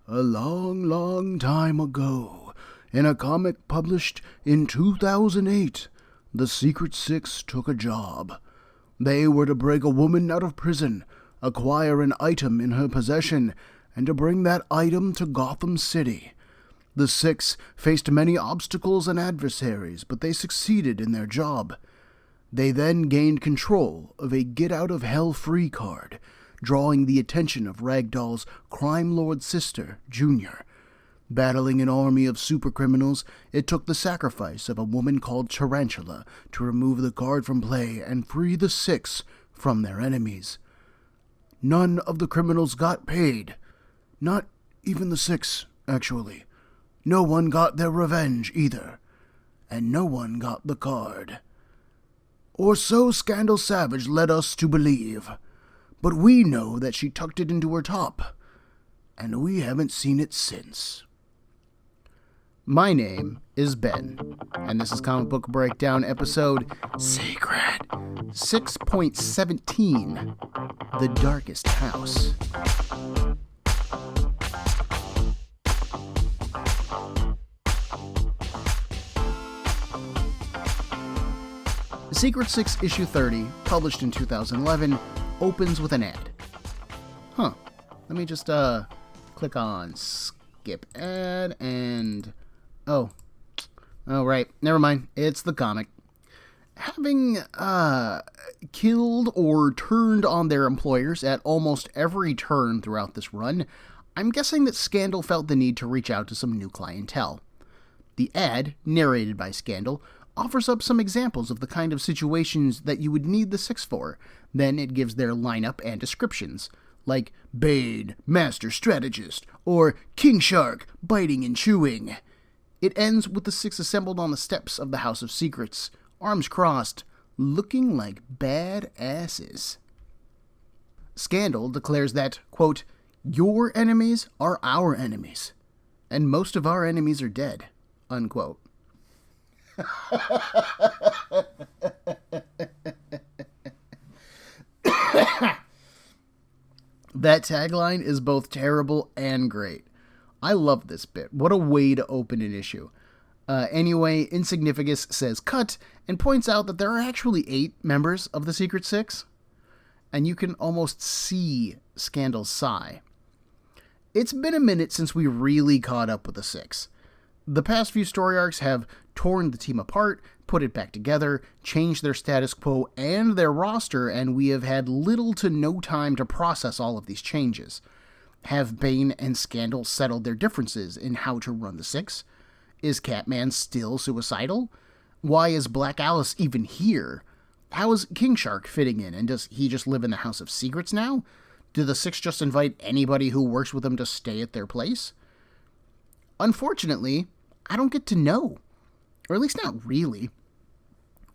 A long, long time ago, in a comic published in 2008, the Secret Six took a job. They were to break a woman out of prison, acquire an item in her possession, and to bring that item to Gotham City. The Six faced many obstacles and adversaries, but they succeeded in their job. They then gained control of a get-out-of-hell-free card, drawing the attention of Ragdoll's crime lord sister, Junior. Battling an army of supercriminals, it took the sacrifice of a woman called Tarantula to remove the card from play and free the Six from their enemies. None of the criminals got paid. Not even the Six, actually. No one got their revenge, either. And no one got the card. Or so Scandal Savage led us to believe. But we know that she tucked it into her top, and we haven't seen it since. My name is Ben, and this is Comic Book Breakdown episode Secret 6.17, The Darkest House. Secret Six issue 30, published in 2011, opens with an ad. Let me just click on skip ad and oh right, never mind, it's the comic. Having killed or turned on their employers at almost every turn throughout this run, I'm guessing that Scandal felt the need to reach out to some new clientele. The ad, narrated by Scandal, offers up some examples of the kind of situations that you would need the Six for. Then it gives their lineup and descriptions, like Bane, Master Strategist, or King Shark, biting and chewing. It ends with the Six assembled on the steps of the House of Secrets, arms crossed, looking like bad asses. Scandal declares that, quote, "Your enemies are our enemies, and most of our enemies are dead," unquote. That tagline is both terrible and great. I love this bit. What a way to open an issue. Anyway, Insignificus says cut and points out that there are actually 8 members of the Secret Six, and you can almost see Scandal's sigh. It's been a minute since we really caught up with the Six. The past few story arcs have torn the team apart, put it back together, changed their status quo and their roster, and we have had little to no time to process all of these changes. Have Bane and Scandal settled their differences in how to run the Six? Is Catman still suicidal? Why is Black Alice even here? How is King Shark fitting in, and does he just live in the House of Secrets now? Do the Six just invite anybody who works with them to stay at their place? Unfortunately, I don't get to know. Or at least not really.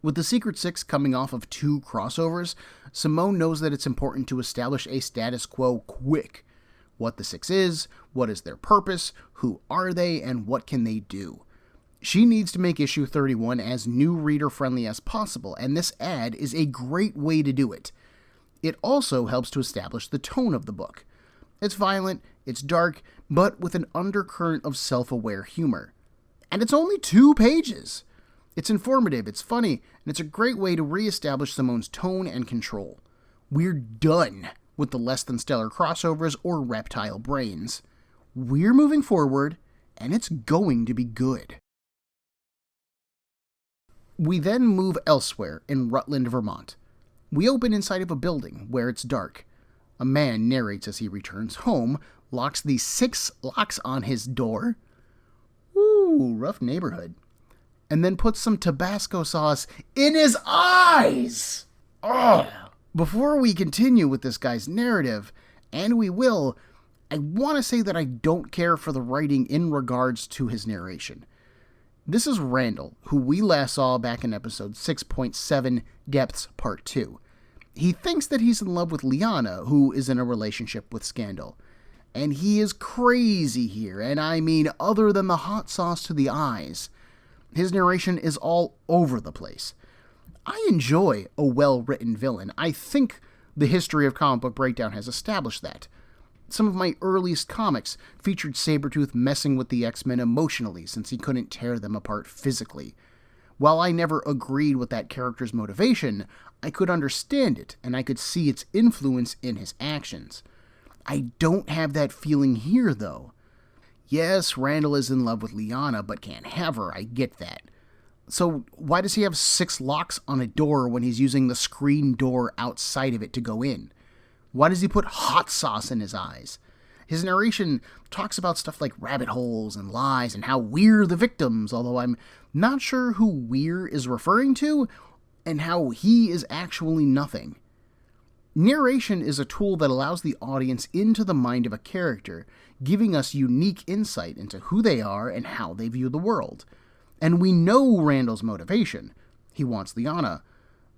With the Secret Six coming off of 2 crossovers, Simone knows that it's important to establish a status quo quick. What the Six is, what is their purpose, who are they, and what can they do. She needs to make issue 31 as new reader-friendly as possible, and this ad is a great way to do it. It also helps to establish the tone of the book. It's violent, it's dark, but with an undercurrent of self-aware humor. And it's only 2 pages. It's informative, it's funny, and it's a great way to reestablish Simone's tone and control. We're done with the less-than-stellar crossovers or reptile brains. We're moving forward, and it's going to be good. We then move elsewhere in Rutland, Vermont. We open inside of a building where it's dark. A man narrates as he returns home, locks the 6 locks on his door. Ooh, rough neighborhood. And then puts some Tabasco sauce in his eyes! Ugh. Before we continue with this guy's narrative, and we will, I want to say that I don't care for the writing in regards to his narration. This is Randall, who we last saw back in episode 6.7, Depths Part 2. He thinks that he's in love with Liana, who is in a relationship with Scandal. And he is crazy here, and I mean other than the hot sauce to the eyes. His narration is all over the place. I enjoy a well-written villain. I think the history of Comic Book Breakdown has established that. Some of my earliest comics featured Sabretooth messing with the X-Men emotionally since he couldn't tear them apart physically. While I never agreed with that character's motivation, I could understand it, and I could see its influence in his actions. I don't have that feeling here, though. Yes, Randall is in love with Liana, but can't have her, I get that. So why does he have 6 locks on a door when he's using the screen door outside of it to go in? Why does he put hot sauce in his eyes? His narration talks about stuff like rabbit holes and lies and how we're the victims, although I'm not sure who we're is referring to and how he is actually nothing. Narration is a tool that allows the audience into the mind of a character, giving us unique insight into who they are and how they view the world. And we know Randall's motivation. He wants Liana.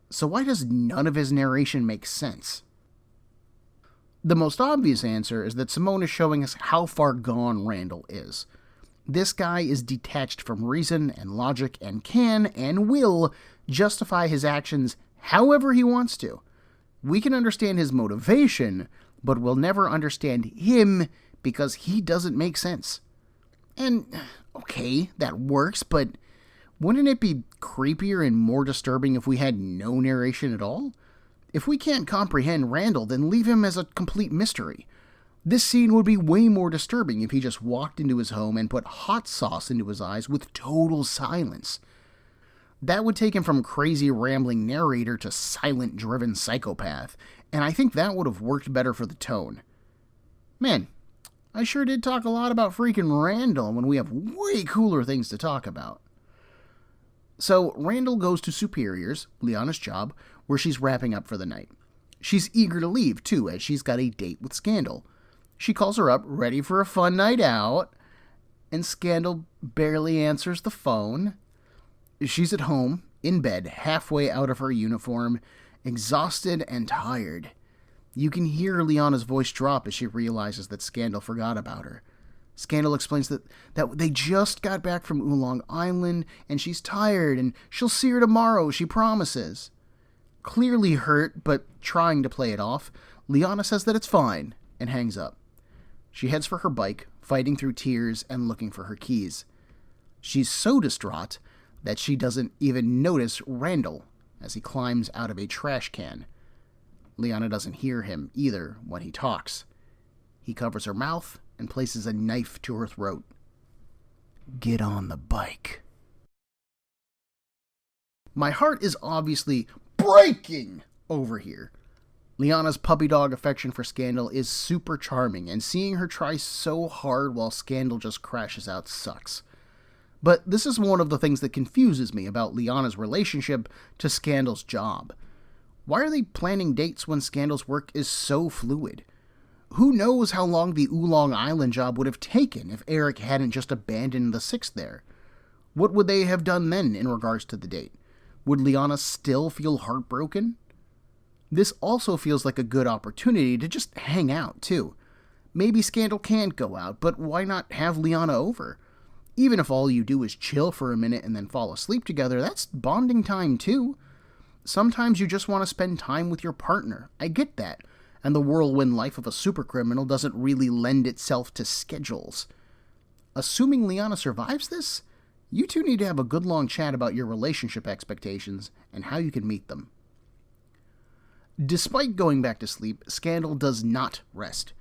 So why does none of his narration make sense? The most obvious answer is that Simone is showing us how far gone Randall is. This guy is detached from reason and logic and can and will justify his actions however he wants to. We can understand his motivation, but we'll never understand him because he doesn't make sense. And, okay, that works, but wouldn't it be creepier and more disturbing if we had no narration at all? If we can't comprehend Randall, then leave him as a complete mystery. This scene would be way more disturbing if he just walked into his home and put hot sauce into his eyes with total silence. That would take him from crazy rambling narrator to silent driven psychopath, and I think that would have worked better for the tone. Man, I sure did talk a lot about freaking Randall when we have way cooler things to talk about. So Randall goes to Superior's, Liana's job, where she's wrapping up for the night. She's eager to leave, too, as she's got a date with Scandal. She calls her up, ready for a fun night out, and Scandal barely answers the phone. She's at home, in bed, halfway out of her uniform, exhausted and tired. You can hear Liana's voice drop as she realizes that Scandal forgot about her. Scandal explains that they just got back from Oolong Island, and she's tired, and she'll see her tomorrow, she promises. Clearly hurt, but trying to play it off, Liana says that it's fine, and hangs up. She heads for her bike, fighting through tears and looking for her keys. She's so distraught that she doesn't even notice Randall as he climbs out of a trash can. Liana doesn't hear him either when he talks. He covers her mouth and places a knife to her throat. Get on the bike. My heart is obviously breaking over here. Liana's puppy dog affection for Scandal is super charming, and seeing her try so hard while Scandal just crashes out sucks. But this is one of the things that confuses me about Liana's relationship to Scandal's job. Why are they planning dates when Scandal's work is so fluid? Who knows how long the Oolong Island job would have taken if Eric hadn't just abandoned the Six there? What would they have done then in regards to the date? Would Liana still feel heartbroken? This also feels like a good opportunity to just hang out, too. Maybe Scandal can't go out, but why not have Liana over? Even if all you do is chill for a minute and then fall asleep together, that's bonding time, too. Sometimes you just want to spend time with your partner. I get that. And the whirlwind life of a supercriminal doesn't really lend itself to schedules. Assuming Liana survives this, you two need to have a good long chat about your relationship expectations and how you can meet them. Despite going back to sleep, Scandal does not rest.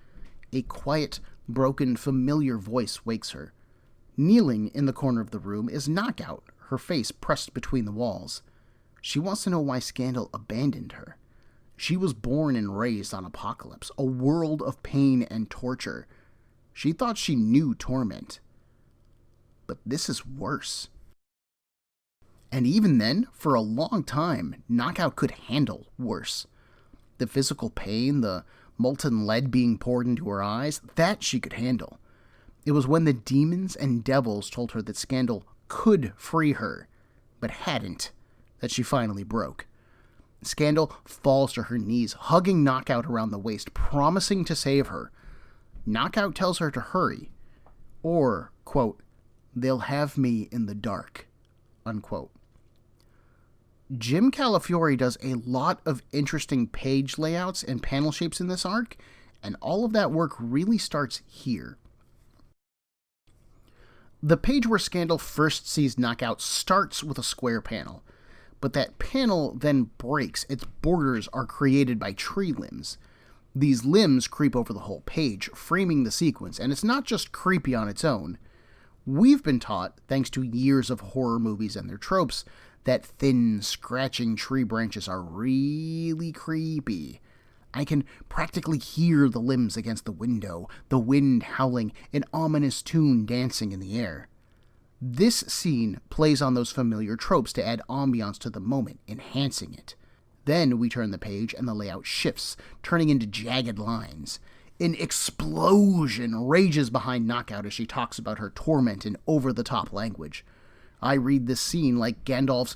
A quiet, broken, familiar voice wakes her. Kneeling in the corner of the room is Knockout, her face pressed between the walls. She wants to know why Scandal abandoned her. She was born and raised on Apocalypse, a world of pain and torture. She thought she knew torment. But this is worse. And even then, for a long time, Knockout could handle worse. The physical pain, the molten lead being poured into her eyes, that she could handle. It was when the demons and devils told her that Scandal could free her, but hadn't, that she finally broke. Scandal falls to her knees, hugging Knockout around the waist, promising to save her. Knockout tells her to hurry, or, quote, "They'll have me in the dark," unquote. Jim Calafiore does a lot of interesting page layouts and panel shapes in this arc, And all of that work really starts here. The page where Scandal first sees Knockout starts with a square panel, but that panel then breaks. Its borders are created by tree limbs. These limbs creep over the whole page, framing the sequence, and it's not just creepy on its own. We've been taught, thanks to years of horror movies and their tropes, that thin, scratching tree branches are really creepy. I can practically hear the limbs against the window, the wind howling, an ominous tune dancing in the air. This scene plays on those familiar tropes to add ambiance to the moment, enhancing it. Then we turn the page and the layout shifts, turning into jagged lines. An explosion rages behind Knockout as she talks about her torment in over-the-top language. I read this scene like Gandalf's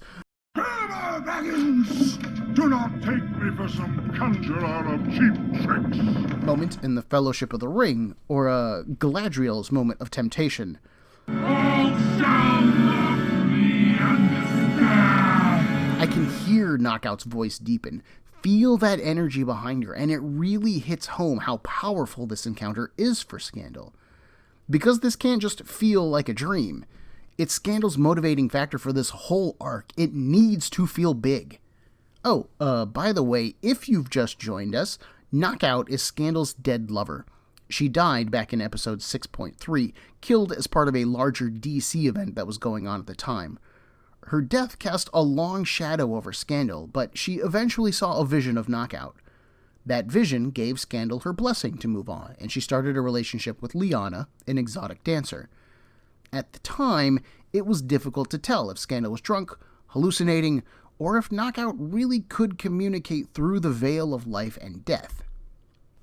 "Farewell, Baggins! Do not take me for some conjurer of cheap tricks!" moment in the Fellowship of the Ring, or Galadriel's moment of temptation. All shall love me understand! I can hear Knockout's voice deepen, feel that energy behind her, and it really hits home how powerful this encounter is for Scandal. Because this can't just feel like a dream. It's Scandal's motivating factor for this whole arc. It needs to feel big. Oh, by the way, if you've just joined us, Knockout is Scandal's dead lover. She died back in episode 6.3, killed as part of a larger DC event that was going on at the time. Her death cast a long shadow over Scandal, but she eventually saw a vision of Knockout. That vision gave Scandal her blessing to move on, and she started a relationship with Liana, an exotic dancer. At the time, it was difficult to tell if Scandal was drunk, hallucinating, or if Knockout really could communicate through the veil of life and death.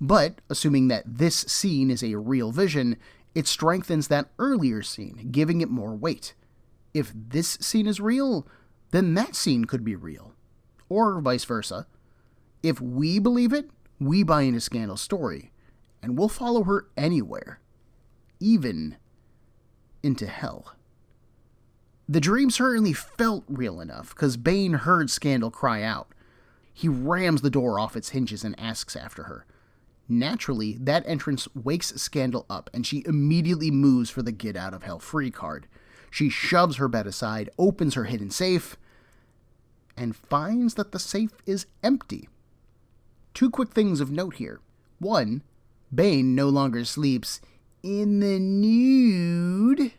But, assuming that this scene is a real vision, it strengthens that earlier scene, giving it more weight. If this scene is real, then that scene could be real. Or vice versa. If we believe it, we buy into Scandal's story, and we'll follow her anywhere. Even into hell. The dream certainly felt real enough, because Bane heard Scandal cry out. He rams the door off its hinges and asks after her. Naturally, that entrance wakes Scandal up, and she immediately moves for the Get Out of Hell free card. She shoves her bed aside, opens her hidden safe, and finds that the safe is empty. Two quick things of note here. One, Bane no longer sleeps in the nude.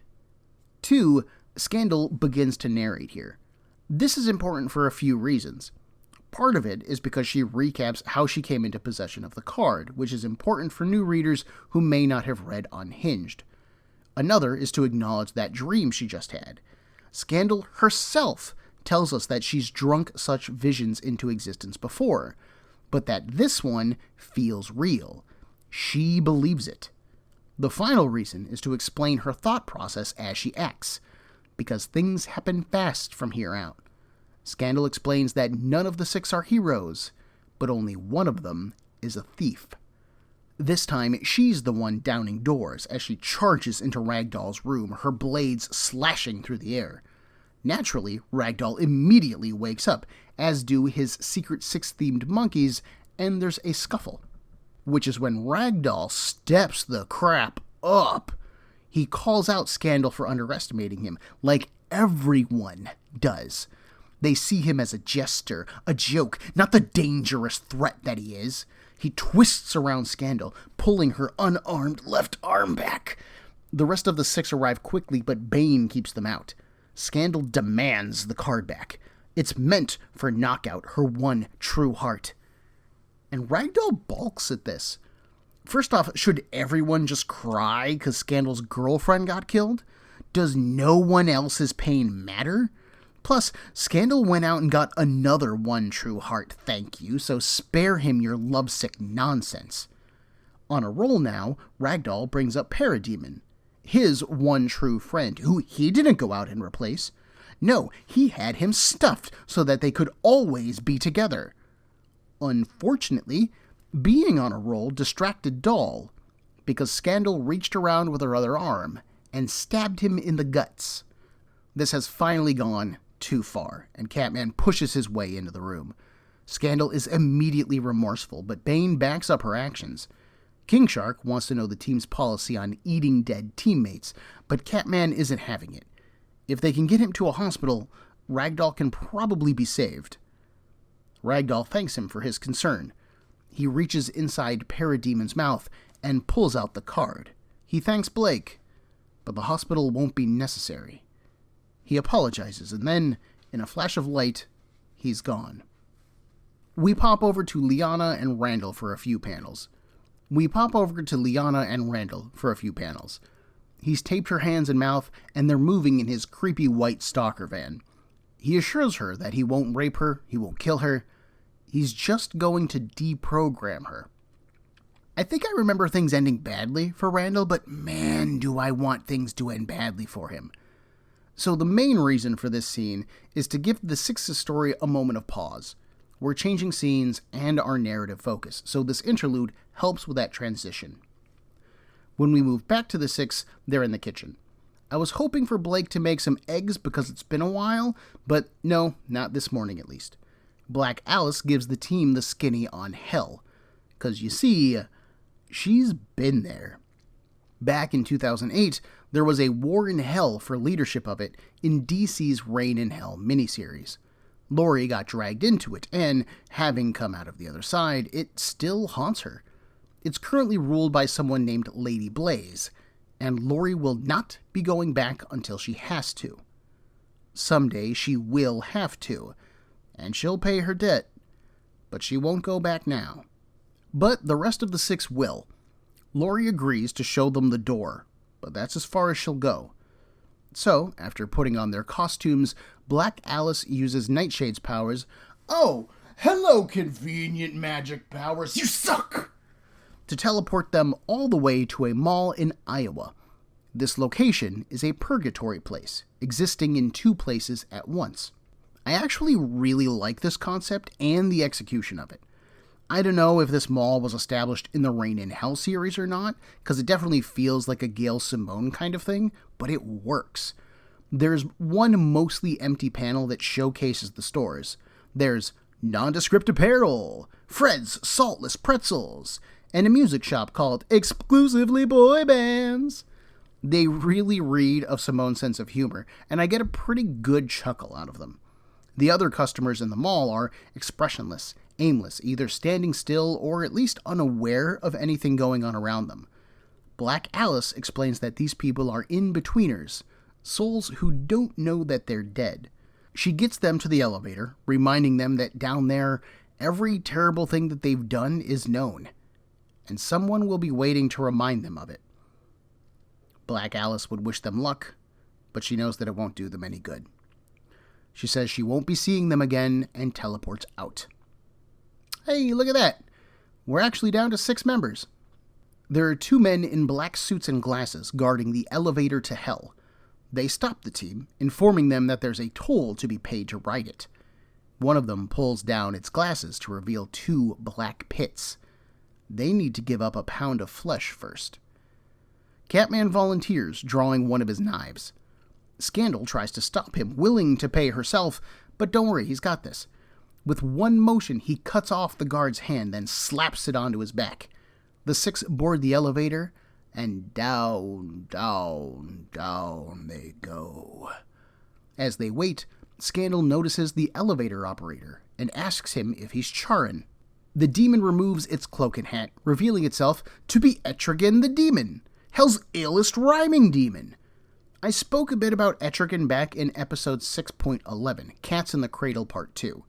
Two, Scandal begins to narrate here. This is important for a few reasons. Part of it is because she recaps how she came into possession of the card, which is important for new readers who may not have read Unhinged. Another is to acknowledge that dream she just had. Scandal herself tells us that she's drunk such visions into existence before, but that this one feels real. She believes it. The final reason is to explain her thought process as she acts, because things happen fast from here out. Scandal explains that none of the six are heroes, but only one of them is a thief. This time, she's the one downing doors as she charges into Ragdoll's room, her blades slashing through the air. Naturally, Ragdoll immediately wakes up, as do his Secret Six-themed monkeys, and there's a scuffle. Which is when Ragdoll steps the crap up. He calls out Scandal for underestimating him, like everyone does. They see him as a jester, a joke, not the dangerous threat that he is. He twists around Scandal, pulling her unarmed left arm back. The rest of the six arrive quickly, but Bane keeps them out. Scandal demands the card back. It's meant for Knockout, her one true heart. And Ragdoll balks at this. First off, should everyone just cry because Scandal's girlfriend got killed? Does no one else's pain matter? Plus, Scandal went out and got another one true heart, thank you, so spare him your lovesick nonsense. On a roll now, Ragdoll brings up Parademon, his one true friend, who he didn't go out and replace. No, he had him stuffed so that they could always be together. Unfortunately, being on a roll distracted Doll, because Scandal reached around with her other arm and stabbed him in the guts. This has finally gone too far, and Catman pushes his way into the room. Scandal is immediately remorseful, but Bane backs up her actions. King Shark wants to know the team's policy on eating dead teammates, but Catman isn't having it. If they can get him to a hospital, Ragdoll can probably be saved. Ragdoll thanks him for his concern. He reaches inside Parademon's mouth and pulls out the card. He thanks Blake, but the hospital won't be necessary. He apologizes, and then, in a flash of light, he's gone. We pop over to Liana and Randall for a few panels. He's taped her hands and mouth, and they're moving in his creepy white stalker van. He assures her that he won't rape her, he won't kill her. He's just going to deprogram her. I think I remember things ending badly for Randall, but man, do I want things to end badly for him. So the main reason for this scene is to give the Six's story a moment of pause. We're changing scenes and our narrative focus, so this interlude helps with that transition. When we move back to the Six, they're in the kitchen. I was hoping for Blake to make some eggs because it's been a while, but no, not this morning at least. Black Alice gives the team the skinny on hell, because you see, she's been there. Back in 2008, there was a war in hell for leadership of it in DC's Reign in Hell miniseries. Lori got dragged into it, and having come out of the other side, it still haunts her. It's currently ruled by someone named Lady Blaze, and Lori will not be going back until she has to. Someday she will have to, and she'll pay her debt, but she won't go back now. But the rest of the Six will. Lori agrees to show them the door, but that's as far as she'll go. So, after putting on their costumes, Black Alice uses Nightshade's powers. Oh, hello, convenient magic powers, you suck! To teleport them all the way to a mall in Iowa. This location is a purgatory place, existing in two places at once. I actually really like this concept and the execution of it. I don't know if this mall was established in the Reign in Hell series or not, because it definitely feels like a Gail Simone kind of thing, but it works. There's one mostly empty panel that showcases the stores. There's nondescript apparel, Fred's saltless pretzels, and a music shop called Exclusively Boy Bands. They really read of Simone's sense of humor, and I get a pretty good chuckle out of them. The other customers in the mall are expressionless, aimless, either standing still or at least unaware of anything going on around them. Black Alice explains that these people are in-betweeners, souls who don't know that they're dead. She gets them to the elevator, reminding them that down there, every terrible thing that they've done is known, and someone will be waiting to remind them of it. Black Alice would wish them luck, but she knows that it won't do them any good. She says she won't be seeing them again and teleports out. Hey, look at that! We're actually down to 6 members. There are 2 men in black suits and glasses guarding the elevator to hell. They stop the team, informing them that there's a toll to be paid to ride it. One of them pulls down its glasses to reveal 2 black pits. They need to give up a pound of flesh first. Catman volunteers, drawing one of his knives. Scandal tries to stop him, willing to pay herself, but don't worry, he's got this. With one motion, he cuts off the guard's hand, then slaps it onto his back. The 6 board the elevator, and down, down, down they go. As they wait, Scandal notices the elevator operator and asks him if he's Charon. The demon removes its cloak and hat, revealing itself to be Etrigan the Demon, Hell's illest rhyming demon. I spoke a bit about Etrigan back in episode 6.11, Cats in the Cradle Part 2.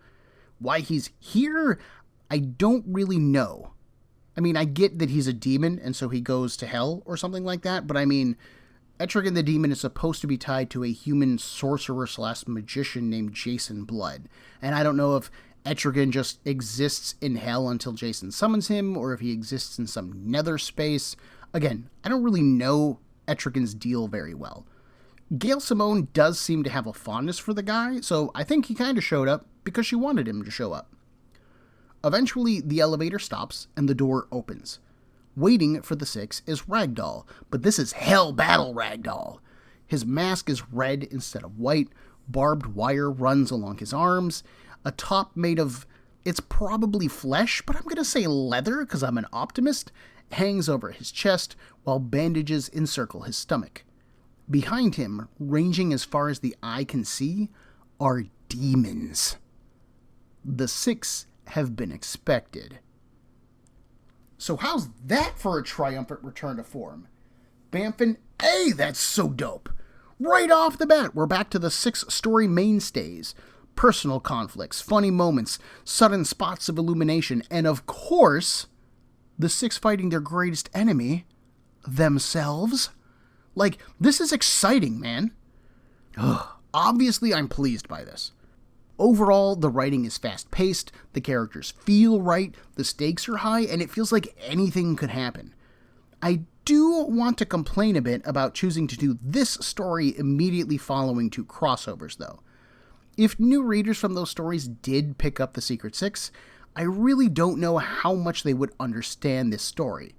Why he's here, I don't really know. I mean, I get that he's a demon, and so he goes to hell or something like that, but I mean, Etrigan the Demon is supposed to be tied to a human sorcerer/magician named Jason Blood, and I don't know if Etrigan just exists in hell until Jason summons him, or if he exists in some nether space. Again, I don't really know Etrigan's deal very well. Gail Simone does seem to have a fondness for the guy, so I think he kind of showed up because she wanted him to show up. Eventually, the elevator stops and the door opens. Waiting for the 6 is Ragdoll, but this is Hell Battle Ragdoll. His mask is red instead of white, barbed wire runs along his arms, a top made of, it's probably flesh, but I'm going to say leather because I'm an optimist, hangs over his chest while bandages encircle his stomach. Behind him, ranging as far as the eye can see, are demons. The 6 have been expected. So how's that for a triumphant return to form? Bamfin, hey, that's so dope. Right off the bat, we're back to the 6 story mainstays. Personal conflicts, funny moments, sudden spots of illumination, and of course, the 6 fighting their greatest enemy, themselves. Like, this is exciting, man. Ugh. Obviously, I'm pleased by this. Overall, the writing is fast-paced, the characters feel right, the stakes are high, and it feels like anything could happen. I do want to complain a bit about choosing to do this story immediately following 2 crossovers, though. If new readers from those stories did pick up The Secret Six, I really don't know how much they would understand this story.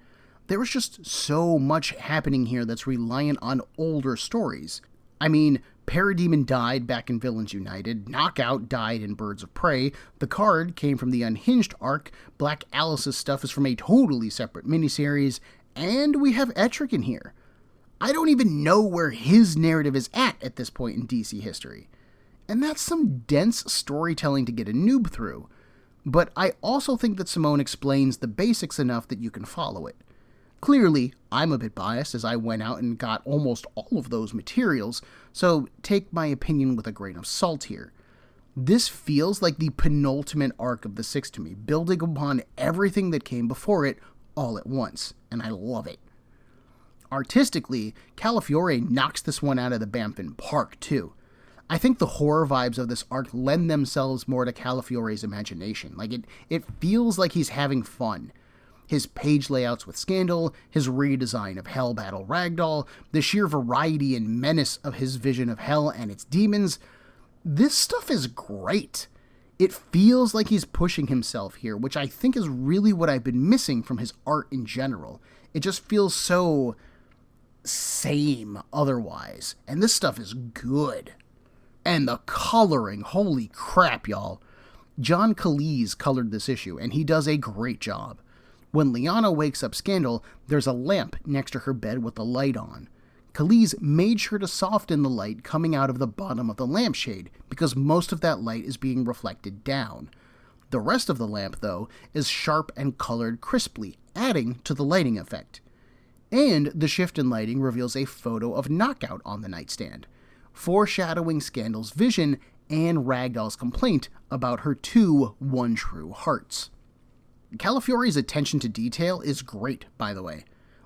There was just so much happening here that's reliant on older stories. I mean, Parademon died back in Villains United, Knockout died in Birds of Prey, the card came from the Unhinged arc, Black Alice's stuff is from a totally separate miniseries, and we have Etrick in here. I don't even know where his narrative is at this point in DC history. And that's some dense storytelling to get a noob through. But I also think that Simone explains the basics enough that you can follow it. Clearly, I'm a bit biased as I went out and got almost all of those materials, so take my opinion with a grain of salt here. This feels like the penultimate arc of the 6 to me, building upon everything that came before it all at once, and I love it. Artistically, Calafiore knocks this one out of the Bamfin Park, too. I think the horror vibes of this arc lend themselves more to Calafiore's imagination. Like, it feels like he's having fun. His page layouts with Scandal, his redesign of Hell Battle Ragdoll, the sheer variety and menace of his vision of Hell and its demons. This stuff is great. It feels like he's pushing himself here, which I think is really what I've been missing from his art in general. It just feels so same otherwise, and this stuff is good. And the coloring, holy crap, y'all. John Cleese colored this issue, and he does a great job. When Liana wakes up Scandal, there's a lamp next to her bed with the light on. Cleese made sure to soften the light coming out of the bottom of the lampshade, because most of that light is being reflected down. The rest of the lamp, though, is sharp and colored crisply, adding to the lighting effect. And the shift in lighting reveals a photo of Knockout on the nightstand, foreshadowing Scandal's vision and Ragdoll's complaint about her 2 one-true hearts. Calafiore's attention to detail is great, by the way.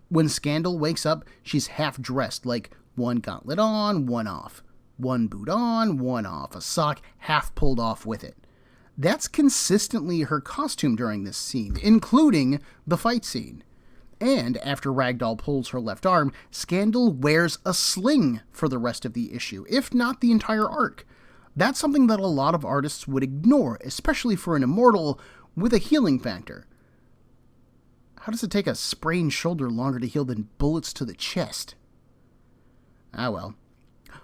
When Scandal wakes up, she's half-dressed, like one gauntlet on, one off. One boot on, one off, a sock half pulled off with it. That's consistently her costume during this scene, including the fight scene. And after Ragdoll pulls her left arm, Scandal wears a sling for the rest of the issue, if not the entire arc. That's something that a lot of artists would ignore, especially for an immortal with a healing factor. How does it take a sprained shoulder longer to heal than bullets to the chest? Ah well.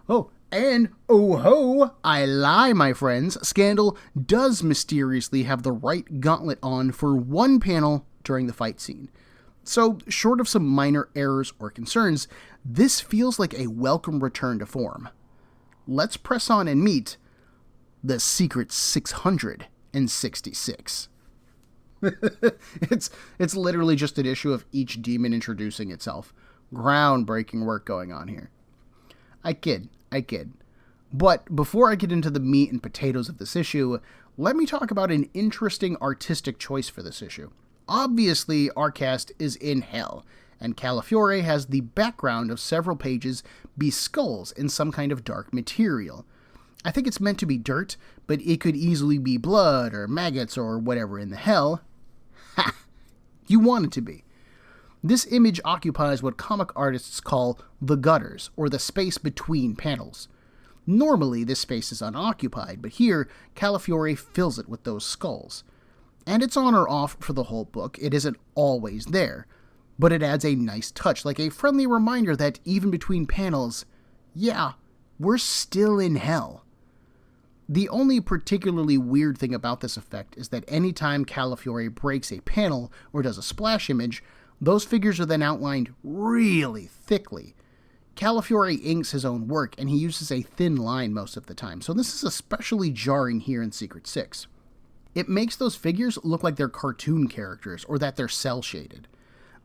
Oh, and oh ho, I lie, my friends. Scandal does mysteriously have the right gauntlet on for one panel during the fight scene. So, short of some minor errors or concerns, this feels like a welcome return to form. Let's press on and meet the Secret 666. It's literally just an issue of each demon introducing itself. Groundbreaking work going on here. I kid. But before I get into the meat and potatoes of this issue, let me talk about an interesting artistic choice for this issue. Obviously, our cast is in hell, and Calafiore has the background of several pages be skulls in some kind of dark material. I think it's meant to be dirt, but it could easily be blood or maggots or whatever in the hell. Ha! You want it to be. This image occupies what comic artists call the gutters, or the space between panels. Normally, this space is unoccupied, but here, Calafiore fills it with those skulls. And it's on or off for the whole book. It isn't always there, but it adds a nice touch, like a friendly reminder that even between panels, yeah, we're still in hell. The only particularly weird thing about this effect is that anytime Calafiore breaks a panel or does a splash image, Those figures are then outlined really thickly. Calafiore inks his own work, and he uses a thin line most of the time, so this is especially jarring here in Secret Six. It makes those figures look like they're cartoon characters, or that they're cel-shaded.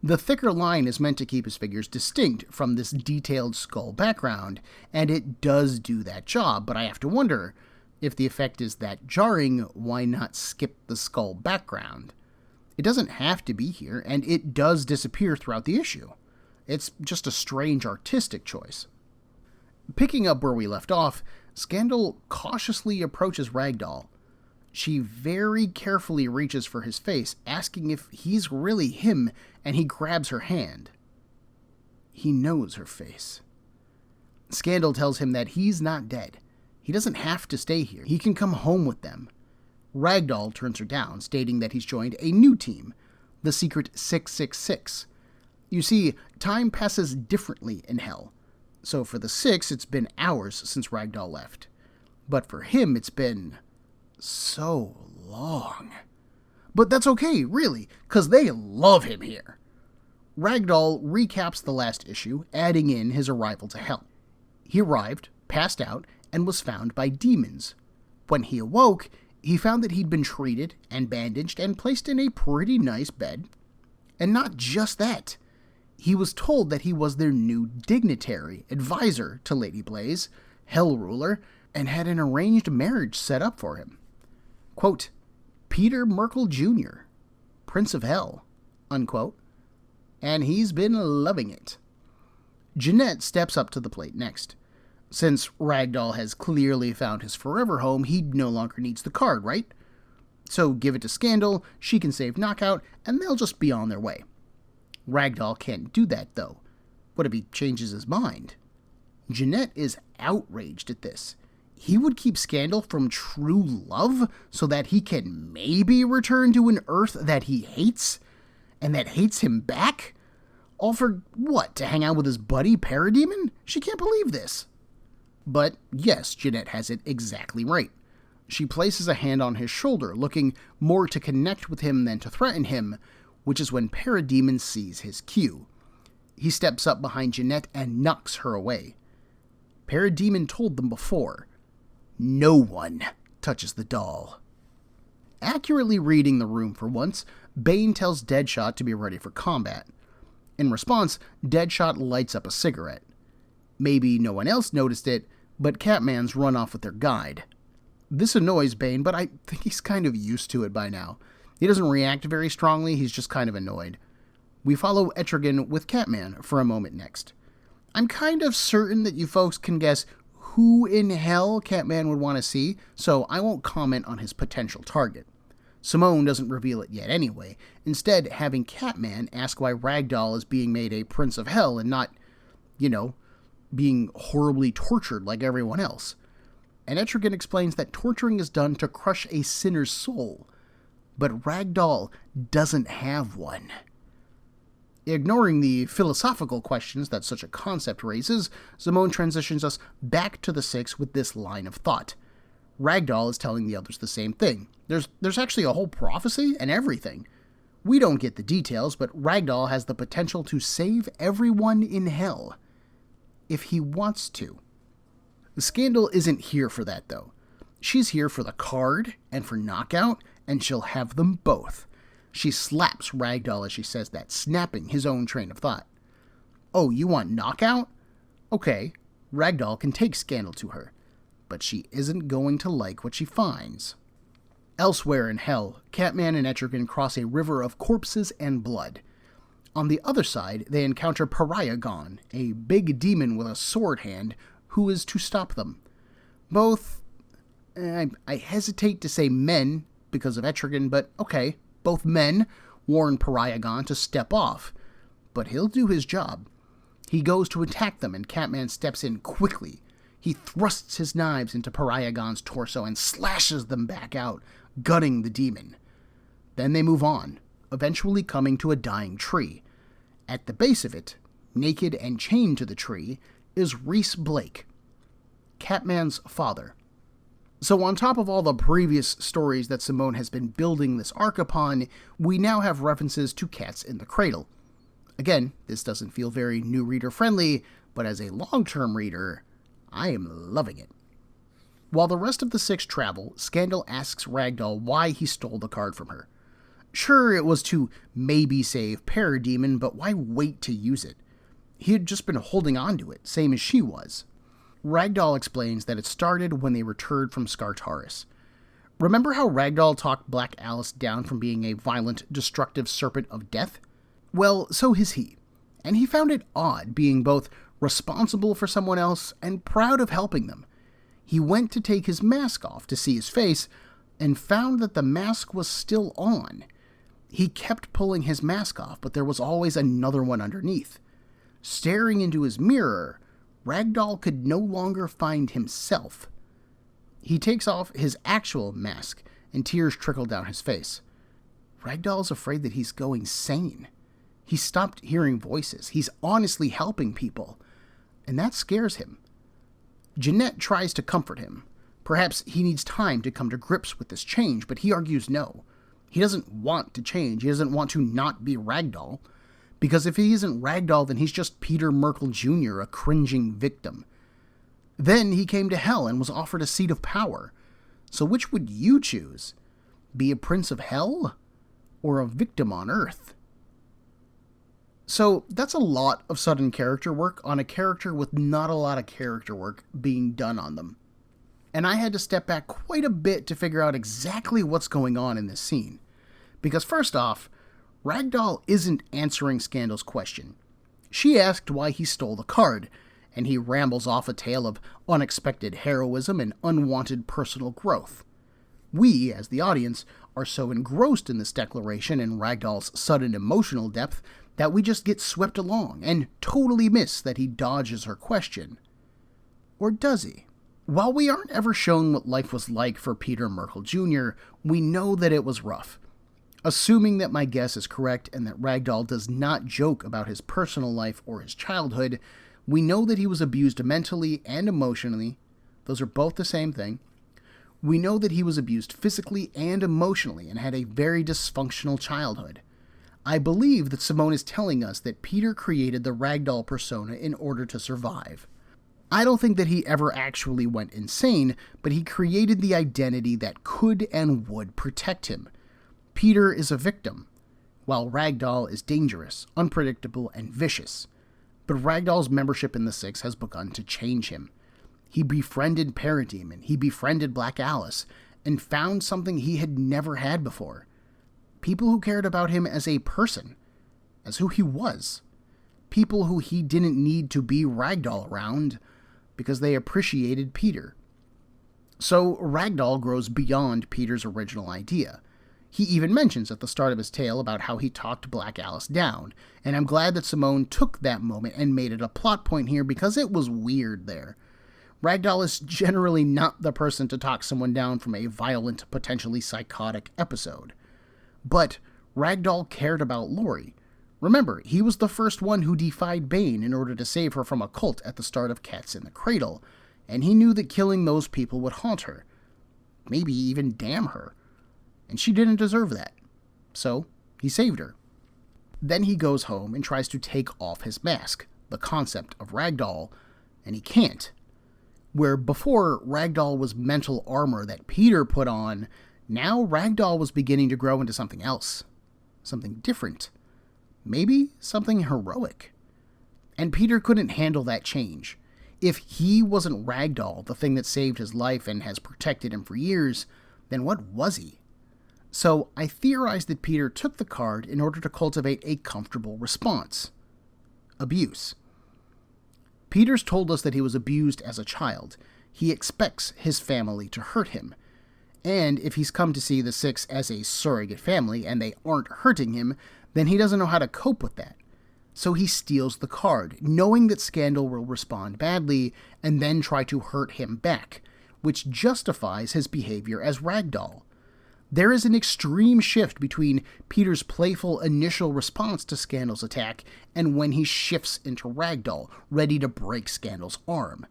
The thicker line is meant to keep his figures distinct from this detailed skull background, and it does do that job, but I have to wonder, if the effect is that jarring, why not skip the skull background? It doesn't have to be here, and it does disappear throughout the issue. It's just a strange artistic choice. Picking up where we left off, Scandal cautiously approaches Ragdoll. She very carefully reaches for his face, asking if he's really him, and he grabs her hand. He knows her face. Scandal tells him that he's not dead. He doesn't have to stay here. He can come home with them. Ragdoll turns her down, stating that he's joined a new team, the Secret 666. You see, time passes differently in Hell. So for the Six, it's been hours since Ragdoll left. But for him, it's been so long. But that's okay, really, because they love him here. Ragdoll recaps the last issue, adding in his arrival to Hell. He arrived, passed out, and was found by demons. When he awoke, he found that he'd been treated and bandaged and placed in a pretty nice bed. And not just that. He was told that he was their new dignitary, advisor to Lady Blaze, Hell Ruler, and had an arranged marriage set up for him. Quote, Peter Merkel Jr., Prince of Hell, unquote. And he's been loving it. Jeanette steps up to the plate next. Since Ragdoll has clearly found his forever home, he no longer needs the card, right? So give it to Scandal, she can save Knockout, and they'll just be on their way. Ragdoll can't do that, though. What if he changes his mind? Jeanette is outraged at this. He would keep Scandal from true love so that he can maybe return to an Earth that he hates? And that hates him back? All for what, to hang out with his buddy Parademon? She can't believe this. But yes, Jeanette has it exactly right. She places a hand on his shoulder, looking more to connect with him than to threaten him, which is when Parademon sees his cue. He steps up behind Jeanette and knocks her away. Parademon told them before, no one touches the doll. Accurately reading the room for once, Bane tells Deadshot to be ready for combat. In response, Deadshot lights up a cigarette. Maybe no one else noticed it, but Catman's run off with their guide. This annoys Bane, but I think he's kind of used to it by now. He doesn't react very strongly, he's just kind of annoyed. We follow Etrigan with Catman for a moment next. I'm kind of certain that you folks can guess who in hell Catman would want to see, so I won't comment on his potential target. Simone doesn't reveal it yet anyway, instead having Catman ask why Ragdoll is being made a Prince of Hell and not, being horribly tortured like everyone else. And Etrigan explains that torturing is done to crush a sinner's soul, but Ragdoll doesn't have one. Ignoring the philosophical questions that such a concept raises, Simone transitions us back to the Six with this line of thought. Ragdoll is telling the others the same thing. There's actually a whole prophecy and everything. We don't get the details, but Ragdoll has the potential to save everyone in hell. If he wants to. Scandal isn't here for that, though. She's here for the card and for Knockout, and she'll have them both. She slaps Ragdoll as she says that, snapping his own train of thought. Oh, you want Knockout? Okay, Ragdoll can take Scandal to her, but she isn't going to like what she finds. Elsewhere in Hell, Catman and Etrigan cross a river of corpses and blood. On the other side, they encounter Pariagon, a big demon with a sword hand, who is to stop them. Both, I hesitate to say men because of Etrigan, but okay, both men warn Pariagon to step off, but he'll do his job. He goes to attack them and Catman steps in quickly. He thrusts his knives into Pariagon's torso and slashes them back out, gutting the demon. Then they move on, eventually coming to a dying tree. At the base of it, naked and chained to the tree, is Reese Blake, Catman's father. So on top of all the previous stories that Simone has been building this arc upon, we now have references to cats in the cradle. Again, this doesn't feel very new reader friendly, but as a long-term reader, I am loving it. While the rest of the six travel, Scandal asks Ragdoll why he stole the card from her. Sure, it was to maybe save Parademon, but why wait to use it? He had just been holding on to it, same as she was. Ragdoll explains that it started when they returned from Skartaris. Remember how Ragdoll talked Black Alice down from being a violent, destructive serpent of death? Well, so is he. And he found it odd being both responsible for someone else and proud of helping them. He went to take his mask off to see his face and found that the mask was still on. He kept pulling his mask off, but there was always another one underneath. Staring into his mirror, Ragdoll could no longer find himself. He takes off his actual mask, and tears trickle down his face. Ragdoll's afraid that he's going sane. He stopped hearing voices. He's honestly helping people, and that scares him. Jeanette tries to comfort him. Perhaps he needs time to come to grips with this change, but he argues no. He doesn't want to change. He doesn't want to not be Ragdoll. Because if he isn't Ragdoll, then he's just Peter Merkel Jr., a cringing victim. Then he came to hell and was offered a seat of power. So which would you choose? Be a prince of hell? Or a victim on earth? So that's a lot of sudden character work on a character with not a lot of character work being done on them. And I had to step back quite a bit to figure out exactly what's going on in this scene. Because first off, Ragdoll isn't answering Scandal's question. She asked why he stole the card, and he rambles off a tale of unexpected heroism and unwanted personal growth. We, as the audience, are so engrossed in this declaration and Ragdoll's sudden emotional depth that we just get swept along and totally miss that he dodges her question. Or does he? While we aren't ever shown what life was like for Peter Merkel Jr., we know that it was rough. Assuming that my guess is correct and that Ragdoll does not joke about his personal life or his childhood, we know that he was abused mentally and emotionally. Those are both the same thing. We know that he was abused physically and emotionally and had a very dysfunctional childhood. I believe that Simone is telling us that Peter created the Ragdoll persona in order to survive. I don't think that he ever actually went insane, but he created the identity that could and would protect him. Peter is a victim, while Ragdoll is dangerous, unpredictable, and vicious. But Ragdoll's membership in the Six has begun to change him. He befriended Parademon, he befriended Black Alice, and found something he had never had before. People who cared about him as a person, as who he was. People who he didn't need to be Ragdoll around, because they appreciated Peter. So Ragdoll grows beyond Peter's original idea. He even mentions at the start of his tale about how he talked Black Alice down, and I'm glad that Simone took that moment and made it a plot point here because it was weird there. Ragdoll is generally not the person to talk someone down from a violent, potentially psychotic episode. But Ragdoll cared about Lori. Remember, he was the first one who defied Bane in order to save her from a cult at the start of Cats in the Cradle, and he knew that killing those people would haunt her. Maybe even damn her. And she didn't deserve that. So, he saved her. Then he goes home and tries to take off his mask, the concept of Ragdoll, and he can't. Where before Ragdoll was mental armor that Peter put on, now Ragdoll was beginning to grow into something else. Something different. Maybe something heroic. And Peter couldn't handle that change. If he wasn't Ragdoll, the thing that saved his life and has protected him for years, then what was he? So I theorized that Peter took the card in order to cultivate a comfortable response. Abuse. Peter's told us that he was abused as a child. He expects his family to hurt him. And if he's come to see the Six as a surrogate family and they aren't hurting him, then he doesn't know how to cope with that. So he steals the card, knowing that Scandal will respond badly and then try to hurt him back, which justifies his behavior as Ragdoll. There is an extreme shift between Peter's playful initial response to Scandal's attack and when he shifts into Ragdoll, ready to break Scandal's arm.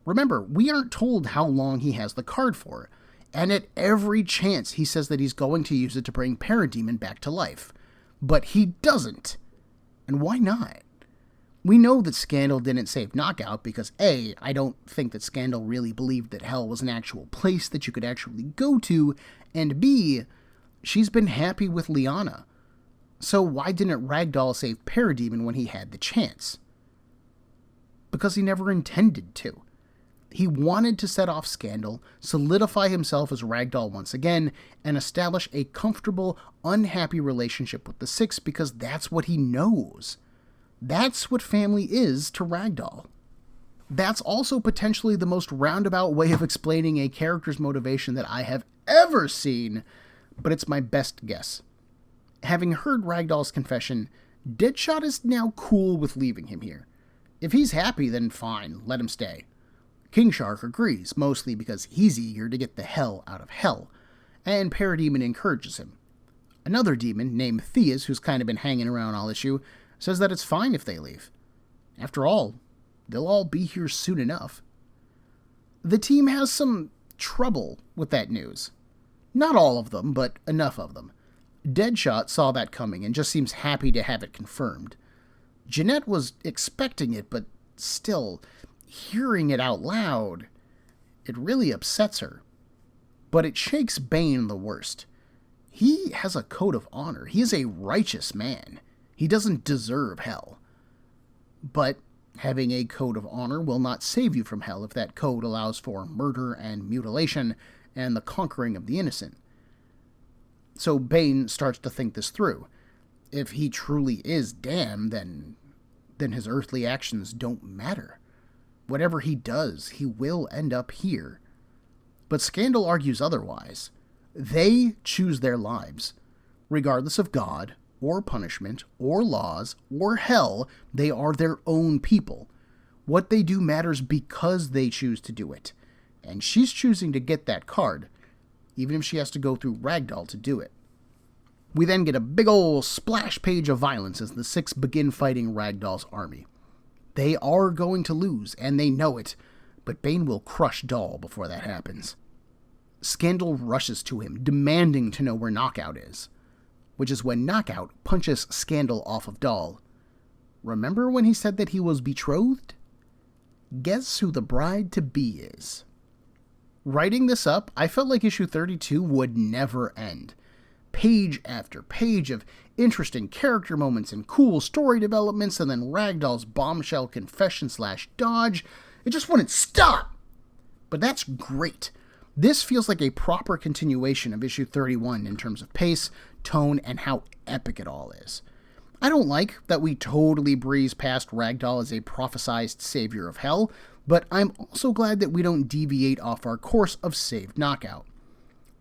Remember, we aren't told how long he has the card for, and at every chance he says that he's going to use it to bring Parademon back to life. But he doesn't. And why not? We know that Scandal didn't save Knockout because A, I don't think that Scandal really believed that hell was an actual place that you could actually go to, and B, she's been happy with Liana. So why didn't Ragdoll save Parademon when he had the chance? Because he never intended to. He wanted to set off Scandal, solidify himself as Ragdoll once again, and establish a comfortable, unhappy relationship with the Six because that's what he knows. That's what family is to Ragdoll. That's also potentially the most roundabout way of explaining a character's motivation that I have ever seen, but it's my best guess. Having heard Ragdoll's confession, Deadshot is now cool with leaving him here. If he's happy, then fine, let him stay. King Shark agrees, mostly because he's eager to get the hell out of hell, and Parademon encourages him. Another demon, named Theus, who's kind of been hanging around all issue, says that it's fine if they leave. After all, they'll all be here soon enough. The team has some trouble with that news. Not all of them, but enough of them. Deadshot saw that coming and just seems happy to have it confirmed. Jeanette was expecting it, but still, hearing it out loud, it really upsets her. But it shakes Bane the worst. He has a code of honor. He is a righteous man. He doesn't deserve hell. But having a code of honor will not save you from hell if that code allows for murder and mutilation and the conquering of the innocent. So Bane starts to think this through. If he truly is damned, then his earthly actions don't matter. Whatever he does, he will end up here. But Scandal argues otherwise. They choose their lives. Regardless of God, or punishment, or laws, or hell, they are their own people. What they do matters because they choose to do it. And she's choosing to get that card, even if she has to go through Ragdoll to do it. We then get a big ol' splash page of violence as the Six begin fighting Ragdoll's army. They are going to lose, and they know it, but Bane will crush Doll before that happens. Scandal rushes to him, demanding to know where Knockout is, which is when Knockout punches Scandal off of Doll. Remember when he said that he was betrothed? Guess who the bride-to-be is? Writing this up, I felt like issue 32 would never end. Page after page of interesting character moments and cool story developments, and then Ragdoll's bombshell confession/dodge. It just wouldn't stop! But that's great. This feels like a proper continuation of issue 31 in terms of pace, tone, and how epic it all is. I don't like that we totally breeze past Ragdoll as a prophesized savior of hell, but I'm also glad that we don't deviate off our course of saved Knockout.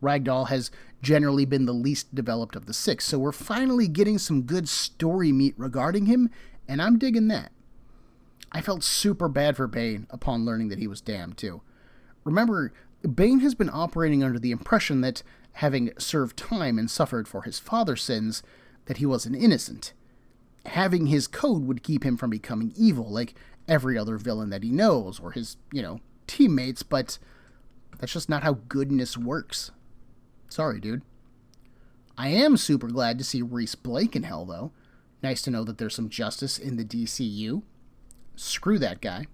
Ragdoll has generally been the least developed of the Six, so we're finally getting some good story meat regarding him, and I'm digging that. I felt super bad for Bane upon learning that he was damned, too. Remember, Bane has been operating under the impression that, having served time and suffered for his father's sins, that he was an innocent. Having his code would keep him from becoming evil, like every other villain that he knows, or his, teammates, but that's just not how goodness works. Sorry, dude. I am super glad to see Reese Blake in hell, though. Nice to know that there's some justice in the DCU. Screw that guy.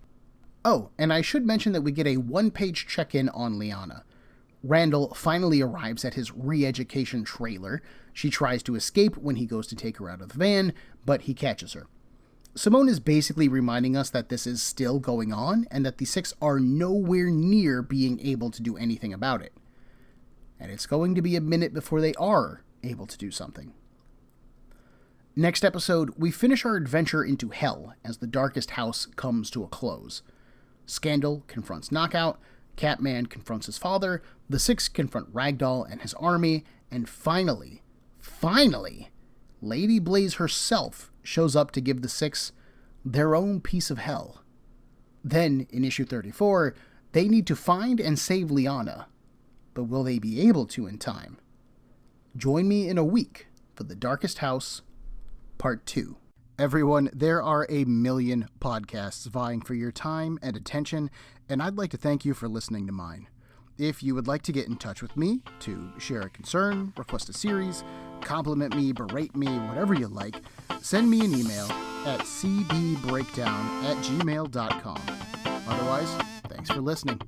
Oh, and I should mention that we get a one-page check-in on Liana. Randall finally arrives at his re-education trailer. She tries to escape when he goes to take her out of the van, but he catches her. Simone is basically reminding us that this is still going on, and that the Six are nowhere near being able to do anything about it. And it's going to be a minute before they are able to do something. Next episode, we finish our adventure into hell as the Darkest House comes to a close. Scandal confronts Knockout, Catman confronts his father, the Six confront Ragdoll and his army, and finally, Lady Blaze herself shows up to give the Six their own piece of hell. Then, in issue 34, they need to find and save Liana. But will they be able to in time? Join me in a week for The Darkest House, Part 2. Everyone, there are a million podcasts vying for your time and attention, and I'd like to thank you for listening to mine. If you would like to get in touch with me, to share a concern, request a series, compliment me, berate me, whatever you like, send me an email at cbbreakdown@gmail.com. Otherwise, thanks for listening.